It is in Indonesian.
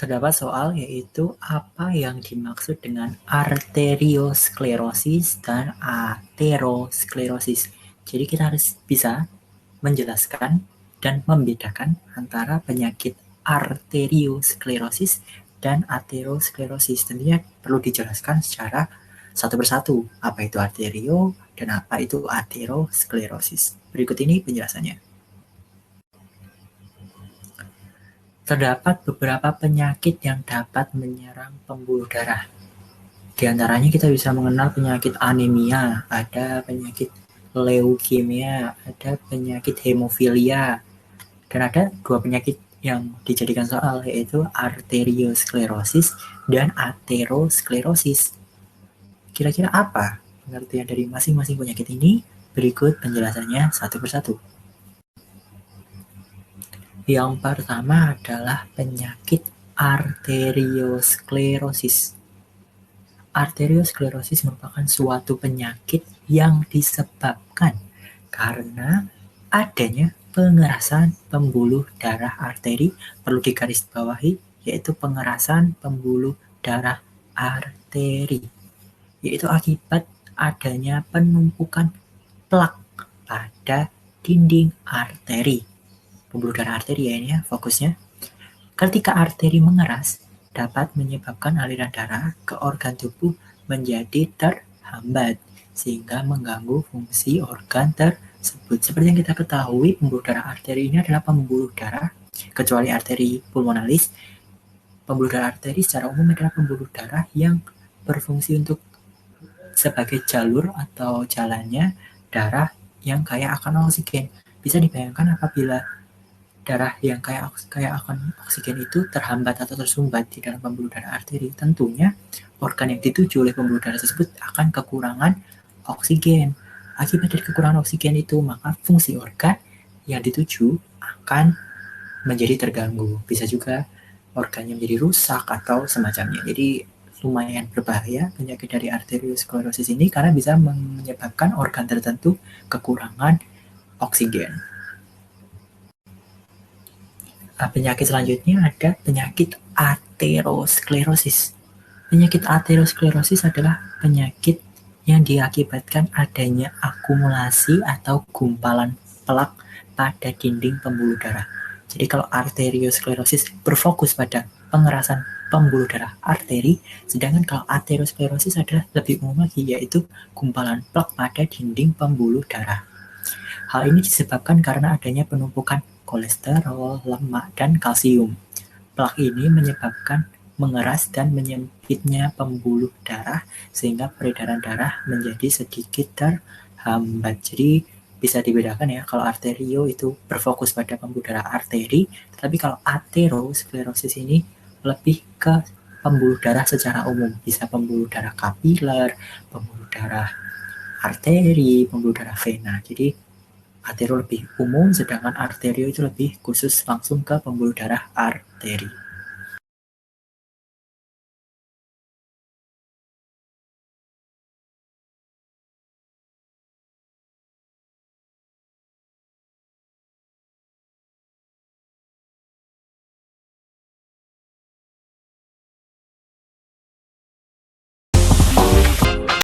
terdapat soal yaitu apa yang dimaksud dengan arteriosklerosis dan aterosklerosis. Jadi kita harus bisa menjelaskan dan membedakan antara penyakit arteriosklerosis dan aterosklerosis. Tentunya perlu dijelaskan secara satu persatu apa itu arterio dan apa itu aterosklerosis. Berikut ini penjelasannya. Terdapat beberapa penyakit yang dapat menyerang pembuluh darah. Di antaranya kita bisa mengenal penyakit anemia, ada penyakit leukemia, ada penyakit hemofilia, dan ada dua penyakit yang dijadikan soal yaitu arteriosklerosis dan aterosklerosis. Kira-kira apa pengertian dari masing-masing penyakit ini? Berikut penjelasannya satu persatu. Yang pertama adalah penyakit arteriosklerosis. Arteriosklerosis merupakan suatu penyakit yang disebabkan karena adanya pengerasan pembuluh darah arteri, perlu digarisbawahi, yaitu pengerasan pembuluh darah arteri, yaitu akibat adanya penumpukan plak pada dinding arteri. Pembuluh darah arteri ya ini ya fokusnya. Ketika arteri mengeras, dapat menyebabkan aliran darah ke organ tubuh menjadi terhambat, sehingga mengganggu fungsi organ tersebut. Seperti yang kita ketahui, pembuluh darah arteri ini adalah pembuluh darah, kecuali arteri pulmonalis, pembuluh darah arteri secara umum adalah pembuluh darah yang berfungsi untuk sebagai jalur atau jalannya darah yang kaya akan oksigen. Bisa dibayangkan apabila darah yang kaya akan oksigen itu terhambat atau tersumbat di dalam pembuluh darah arteri, tentunya organ yang dituju oleh pembuluh darah tersebut akan kekurangan oksigen. Akibat dari kekurangan oksigen itu, maka fungsi organ yang dituju akan menjadi terganggu. Bisa juga organnya menjadi rusak atau semacamnya. Jadi lumayan berbahaya penyakit dari arteriosklerosis ini karena bisa menyebabkan organ tertentu kekurangan oksigen. Penyakit selanjutnya ada penyakit aterosklerosis. Penyakit aterosklerosis adalah penyakit yang diakibatkan adanya akumulasi atau gumpalan plak pada dinding pembuluh darah. Jadi kalau arteriosklerosis berfokus pada pengerasan pembuluh darah arteri, sedangkan kalau aterosklerosis adalah lebih umum lagi, yaitu gumpalan plak pada dinding pembuluh darah. Hal ini disebabkan karena adanya penumpukan kolesterol, lemak, dan kalsium. Plak ini menyebabkan mengeras dan menyempitnya pembuluh darah sehingga peredaran darah menjadi sedikit terhambat. Jadi bisa dibedakan ya, kalau arterio itu berfokus pada pembuluh darah arteri, tetapi kalau aterosklerosis ini lebih ke pembuluh darah secara umum, bisa pembuluh darah kapiler, pembuluh darah arteri, pembuluh darah vena. Jadi atero lebih umum, sedangkan arterio itu lebih khusus langsung ke pembuluh darah arteri.